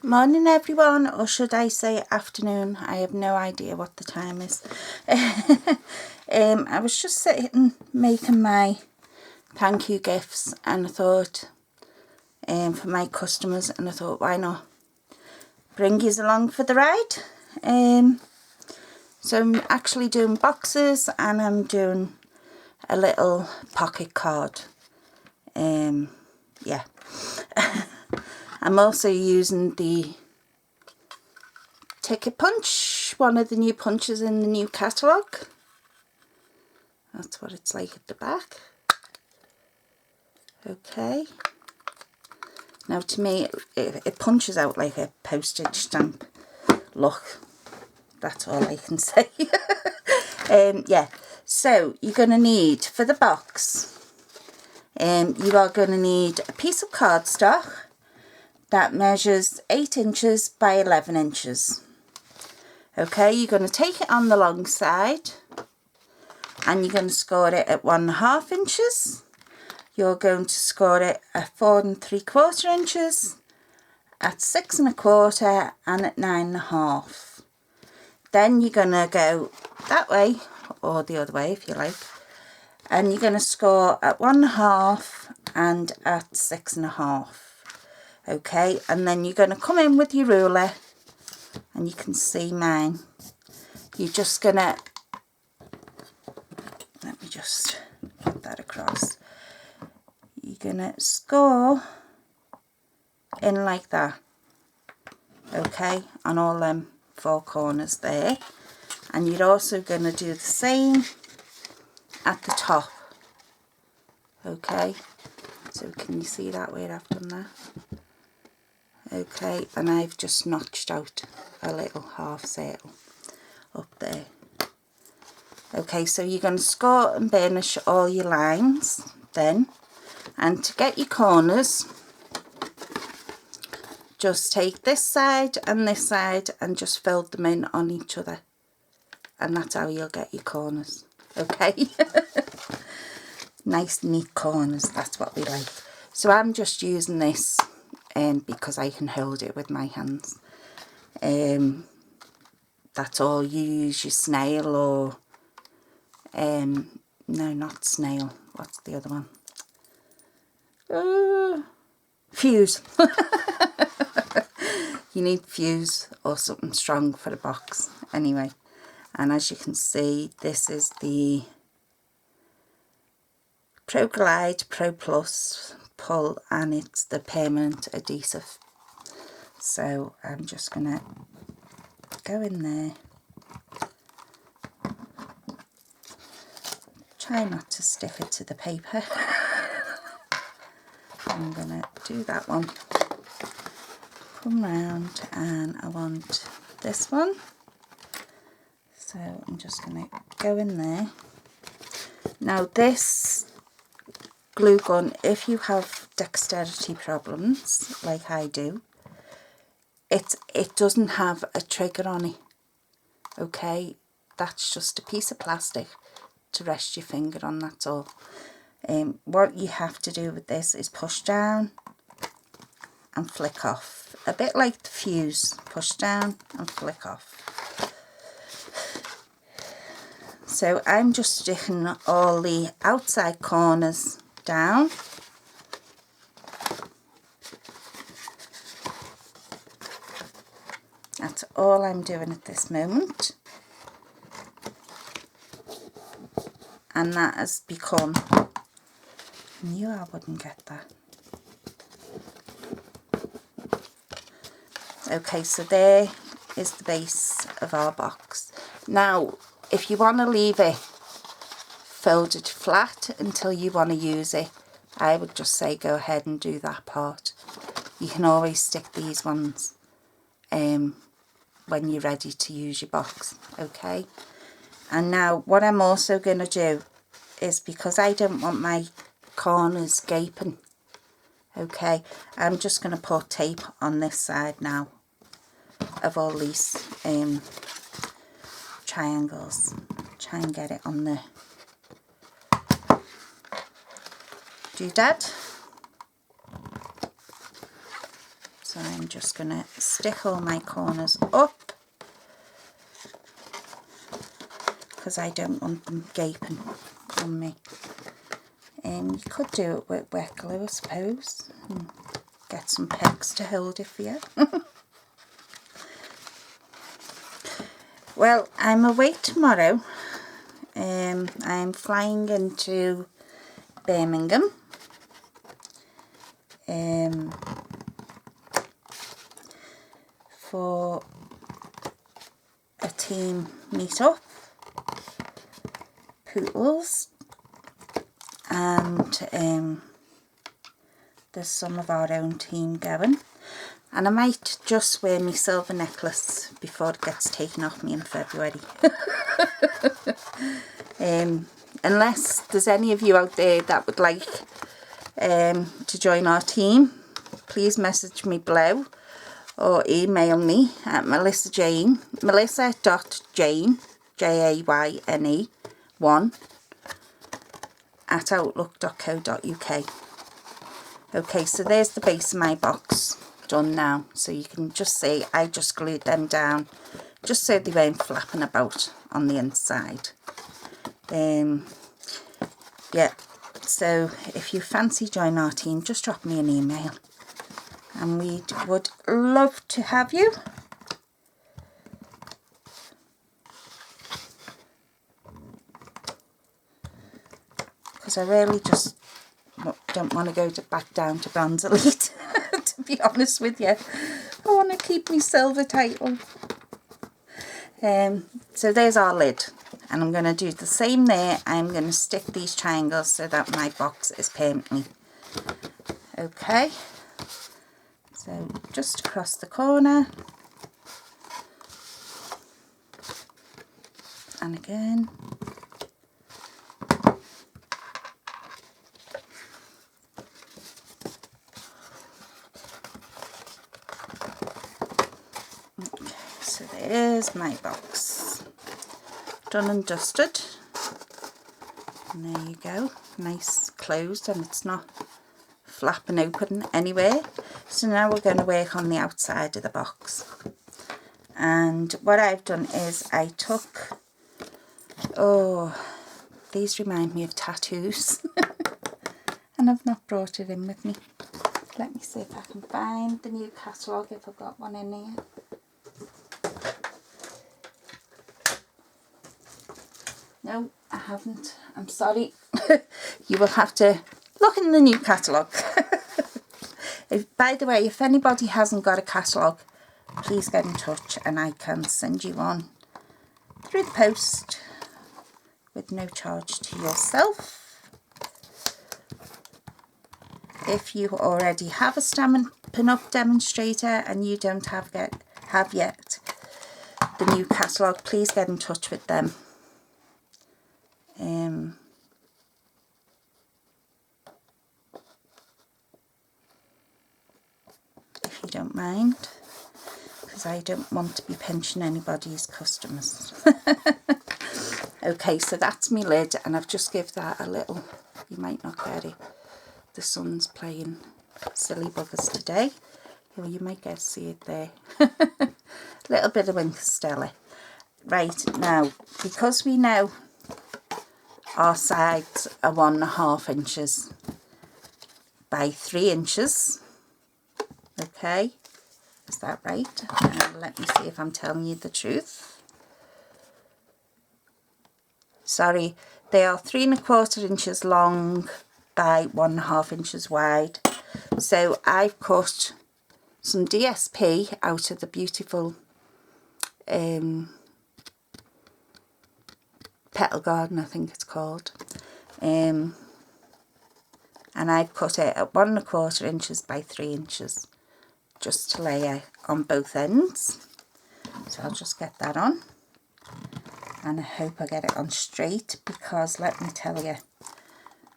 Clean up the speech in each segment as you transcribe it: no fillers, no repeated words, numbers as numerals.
Morning everyone, or should I say afternoon? I have no idea what the time is. I was just sitting making my thank you gifts, and I thought for my customers, and I thought why not bring you along for the ride. So I'm actually doing boxes, and I'm doing a little pocket card. Yeah. I'm also using the ticket punch, one of the new punches in the new catalogue. That's what it's like at the back. Okay. Now to me, it punches out like a postage stamp. Look, that's all I can say. Yeah, so you're going to need, for the box, you are going to need a piece of cardstock that measures 8 inches by 11 inches. Okay, you're going to take it on the long side and you're going to score it at 1.5 inches. You're going to score it at 4 3/4 inches, at 6 1/4 and at 9.5. Then you're going to go that way or the other way if you like, and you're going to score at 1.5 and at 6.5. Okay, and then you're going to come in with your ruler, and you can see mine. You're just going to, let me just put that across. You're going to score in like that. Okay, on all them 4 corners there. And you're also going to do the same at the top. Okay, so can you see that where I've done that? Okay, and I've just notched out a little half circle up there. Okay, so you're going to score and burnish all your lines then, and to get your corners, just take this side and just fold them in on each other, and that's how you'll get your corners. Okay. Nice neat corners, that's what we like. So I'm just using this because I can hold it with my hands. That's all. You use your snail or no, not snail, what's the other one? Fuse. You need fuse or something strong for the box anyway. And as you can see, this is the Pro Glide Pro Plus pull, and it's the permanent adhesive. So I'm just gonna go in there, try not to stick it to the paper. I'm gonna do that one, come round, and I want this one, so I'm just gonna go in there. Now this glue gun, if you have dexterity problems like I do, it doesn't have a trigger on it. Okay, that's just a piece of plastic to rest your finger on, that's all. What you have to do with this is push down and flick off, a bit like the fuse. Push down and flick off. So I'm just sticking all the outside corners down. That's all I'm doing at this moment. And that has become, I knew I wouldn't get that. Okay, so there is the base of our box. Now, if you want to leave it folded flat until you want to use it, I would just say go ahead and do that part. You can always stick these ones when you're ready to use your box. Okay, and now what I'm also going to do is, because I don't want my corners gaping, okay, I'm just going to put tape on this side now of all these triangles. Try and get it on the doodad. So So I'm just going to stick all my corners up because I don't want them gaping on me. You could do it with wet glue, I suppose, and get some pegs to hold it for you. Well, I'm away tomorrow. I'm flying into Birmingham. For a team meet-up, Petals, and there's some of our own team going, and I might just wear my silver necklace before it gets taken off me in February. Unless there's any of you out there that would like to join our team, please message me below or email me at melissa.jane, Jayne, 1 @outlook.co.uk. Okay, so there's the base of my box done now. So you can just see I just glued them down just so they weren't flapping about on the inside. Yeah, so if you fancy joining our team, just drop me an email and we would love to have you. Because I really just don't want to go back down to Bronze Elite, to be honest with you. I want to keep my silver title. So there's our lid, and I'm going to do the same there. I'm going to stick these triangles so that my box is permanently. Okay, so just across the corner, and again. So there's my box, done and dusted, and there you go, nice closed, and it's not flapping open anywhere. So now we're going to work on the outside of the box, and what I've done is I took, these remind me of tattoos and I've not brought it in with me. Let me see if I can find the new catalogue, if I've got one in here. No, I haven't. I'm sorry. You will have to look in the new catalogue. By the way, if anybody hasn't got a catalogue, please get in touch and I can send you one through the post with no charge to yourself. If you already have a Stampin' Up demonstrator and you don't have yet the new catalogue, please get in touch with them. If you don't mind, because I don't want to be pinching anybody's customers. Okay, so that's my lid, and I've just give that a little, you might not get it, the sun's playing silly buggers today. Well, you might get to see it there. Little bit of Winterstellar. Right, now, because we know our sides are 1.5 inches by 3 inches. Okay, is that right? Let me see if I'm telling you the truth. Sorry, they are 3.25 inches long by 1.5 inches wide. So I've cut some DSP out of the beautiful Petal Garden, I think it's called, and I've cut it at 1.25 inches by 3 inches just to layer on both ends. So I'll just get that on, and I hope I get it on straight, because let me tell you,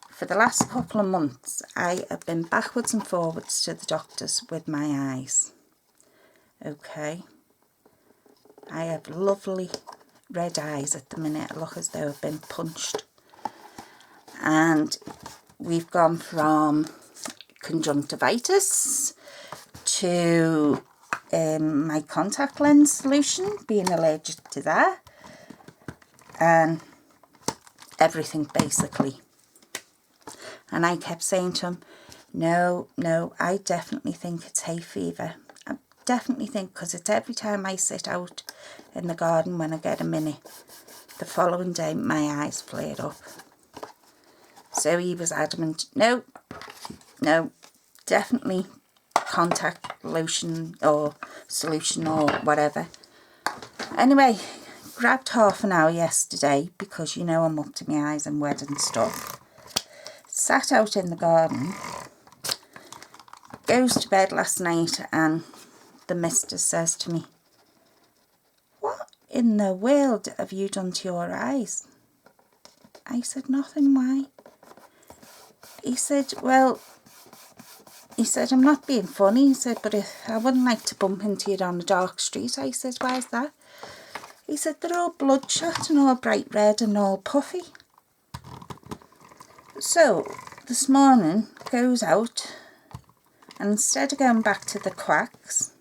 for the last couple of months I have been backwards and forwards to the doctors with my eyes. Okay, I have lovely red eyes at the minute. I look as though I've been punched, and we've gone from conjunctivitis to my contact lens solution, being allergic to that, and everything basically. And I kept saying to him, no, I definitely think it's hay fever. I definitely think, because it's every time I sit out in the garden when I get a minute, the following day my eyes flared up. So he was adamant, no, definitely contact lotion or solution or whatever. Anyway, grabbed half an hour yesterday, because you know I'm up to my eyes and wet and stuff. Sat out in the garden, goes to bed last night, and the mistress says to me, what in the world have you done to your eyes? I said, nothing, why? He said, well, I'm not being funny. He said, but I wouldn't like to bump into you on a dark street. I said, why's that? He said, they're all bloodshot and all bright red and all puffy. So this morning goes out, and instead of going back to the quacks,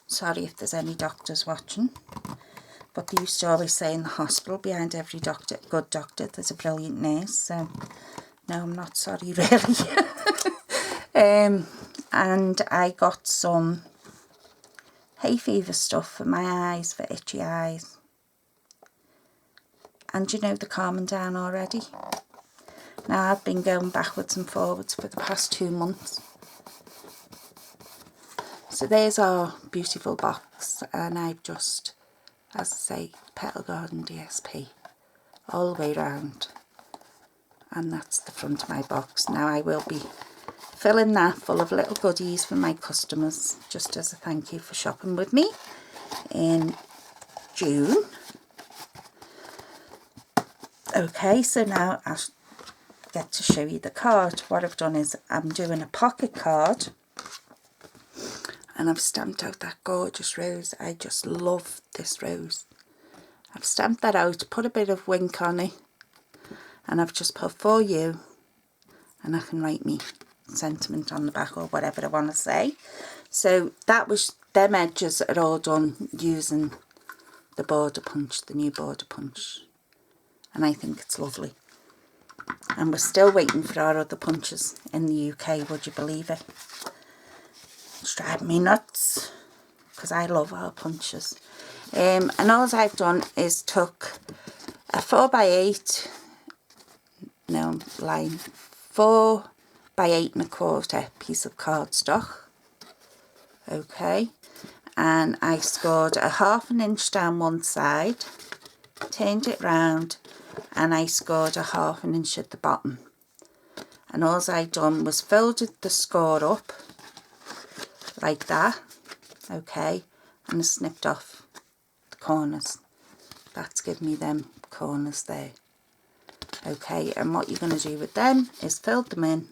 sorry if there's any doctors watching, but they used to always say in the hospital, behind every doctor, good doctor, there's a brilliant nurse. So no, I'm not sorry really. And I got some hay fever stuff for my eyes, for itchy eyes. And you know, they're calming down already. Now I've been going backwards and forwards for the past 2 months. So there's our beautiful box, and I've just, as I say, Petal Garden DSP all the way around. And that's the front of my box. Now I will be filling that full of little goodies for my customers, just as a thank you for shopping with me in June. Okay, so now I'll get to show you the card. What I've done is I'm doing a pocket card, and I've stamped out that gorgeous rose. I just love this rose. I've stamped that out, put a bit of wink on it, and I've just put for you, and I can write me sentiment on the back or whatever I want to say. So that was, them edges are all done using the border punch, the new border punch, and I think it's lovely. And we're still waiting for our other punches in the UK, would you believe it? It's driving me nuts, because I love our punches. And all I've done is took a 4x8, no, I'm lying, 4 by 8¼ piece of cardstock, okay, and I scored a 1/2 inch down one side, turned it round, and I scored a 1/2 inch at the bottom. And all I done was folded the score up like that, okay, and I snipped off the corners. That's given me them corners there, okay. And what you're going to do with them is fill them in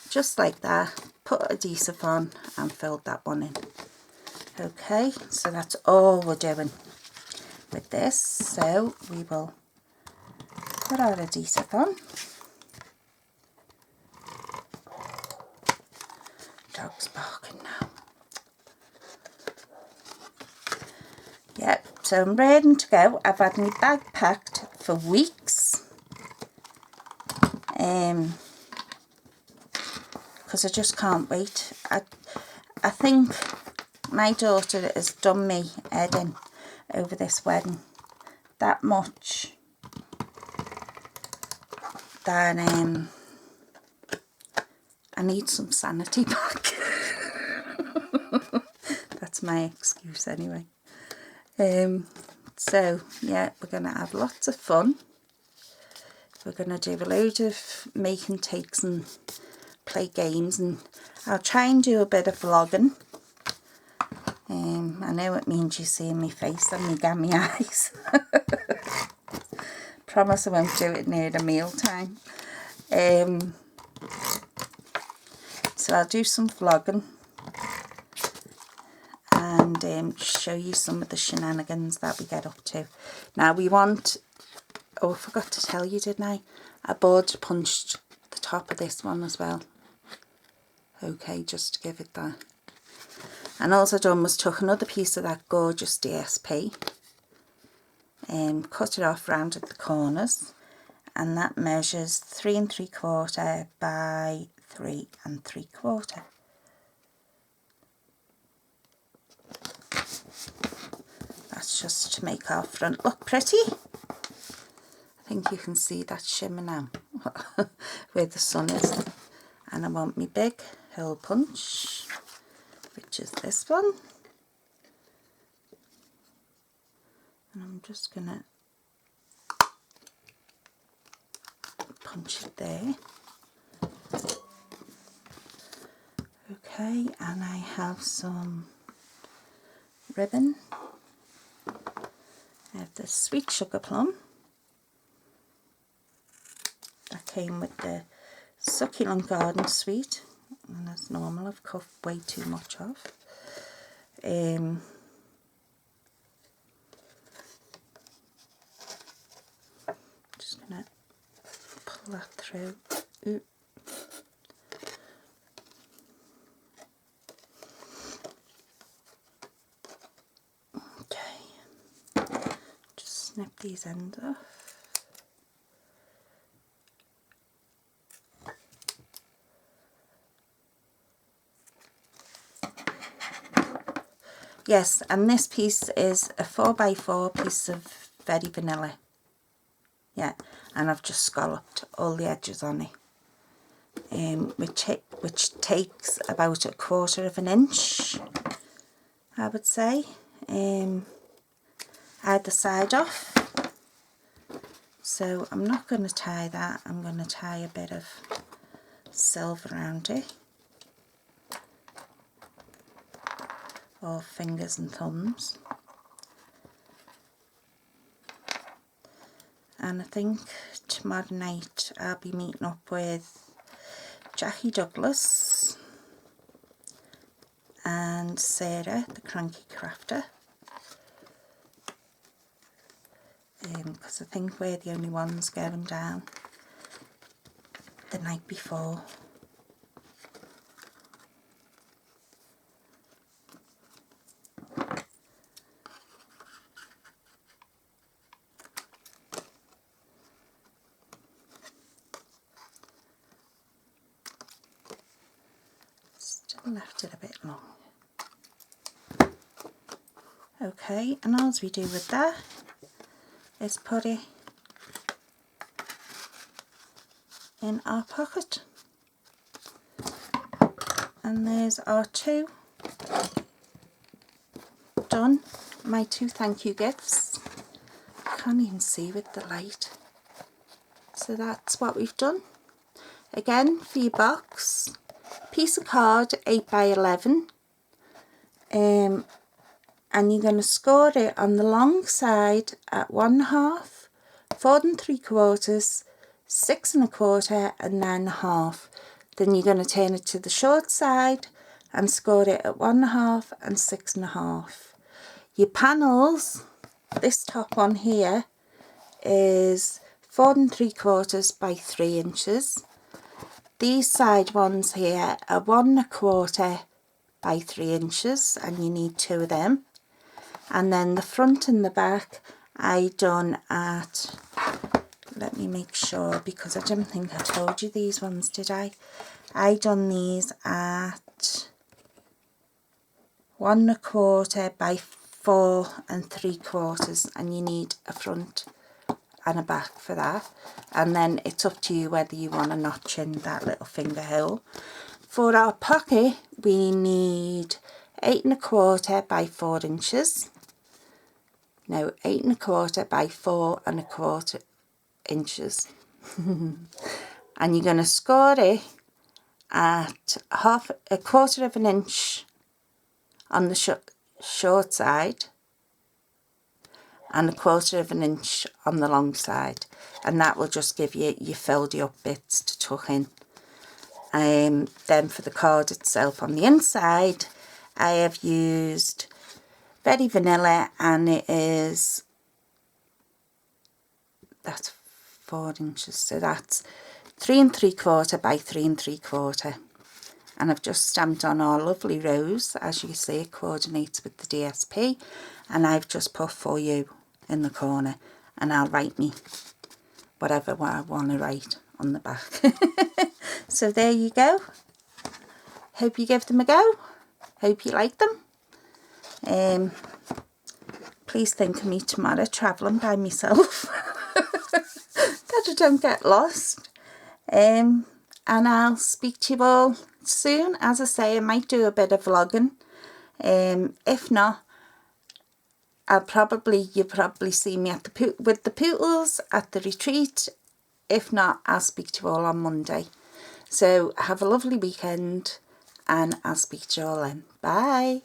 just like that, put adhesive on and filled that one in. Okay, so that's all we're doing with this. So we will put our adhesive on. Dog's barking now. Yep, so I'm ready to go. I've had my bag packed for weeks. Because I just can't wait. I think my daughter has done me head in over this wedding that much that I need some sanity back. That's my excuse anyway. So yeah, we're going to have lots of fun. We're going to do a load of make and takes and play games, and I'll try and do a bit of vlogging. I know it means you see my face and my gammy eyes. Promise I won't do it near the meal time. So I'll do some vlogging and show you some of the shenanigans that we get up to. Now we want, oh I forgot to tell you, didn't I? I border punched the top of this one as well. okay, just to give it that. And all I done was took another piece of that gorgeous DSP and cut it off round at the corners, and that measures 3 3/4 by 3 3/4. That's just to make our front look pretty. I think you can see that shimmer now where the sun is. And I want my big hole punch, which is this one. And I'm just going to punch it there. Okay, and I have some ribbon. I have the Sweet Sugar Plum. That came with the Succulent Garden Suite, and as normal I've cut way too much off. Just gonna pull that through. Ooh. Okay, just snip these ends off. Yes, and this piece is a 4x4 piece of Very Vanilla. Yeah, and I've just scalloped all the edges on it, which takes about 1/4 of an inch, I would say, either side off. So I'm not going to tie that, I'm going to tie a bit of silver around it, or fingers and thumbs. And I think tomorrow night I'll be meeting up with Jackie Douglas and Sarah, the Cranky Crafter, because I think we're the only ones going down the night before. Left it a bit long. Okay, and all we do with that is put it in our pocket, and there's our two done, my two thank you gifts. I can't even see with the light. So that's what we've done. Again, for your box, piece of card 8x11, and you're going to score it on the long side at 1/2, 4 3/4, 6 1/4 and 9 1/2. Then you're going to turn it to the short side and score it at 1/2 and 6 1/2. Your panels, this top one here is 4 3/4 by 3 inches. These side ones here are 1 1/4 by 3 inches, and you need 2 of them. And then the front and the back I done at, let me make sure, because I don't think I told you these ones, did I? I done these at 1 1/4 by 4 3/4, and you need a front and a back for that. And then it's up to you whether you want to notch in that little finger hole. For our pocket we need 8 1/4 by 4 inches. No, 8 1/4 by 4 1/4 inches. And you're going to score it at 1/4 of an inch on the short side and 1/4 of an inch on the long side, and that will just give you your filled up bits to tuck in. Then for the card itself on the inside, I have used Very Vanilla, and it is, that's 4 inches, so that's 3 3/4 by 3 3/4, and I've just stamped on our lovely rose. As you see, it coordinates with the DSP, and I've just put "for you" in the corner, and I'll write me whatever I want to write on the back. So there you go. Hope you give them a go. Hope you like them. Please think of me tomorrow travelling by myself that I don't get lost. And I'll speak to you all soon. As I say, I might do a bit of vlogging. If not, you'll probably see me at with the Petals at the retreat. If not, I'll speak to you all on Monday. So have a lovely weekend, and I'll speak to you all then. Bye.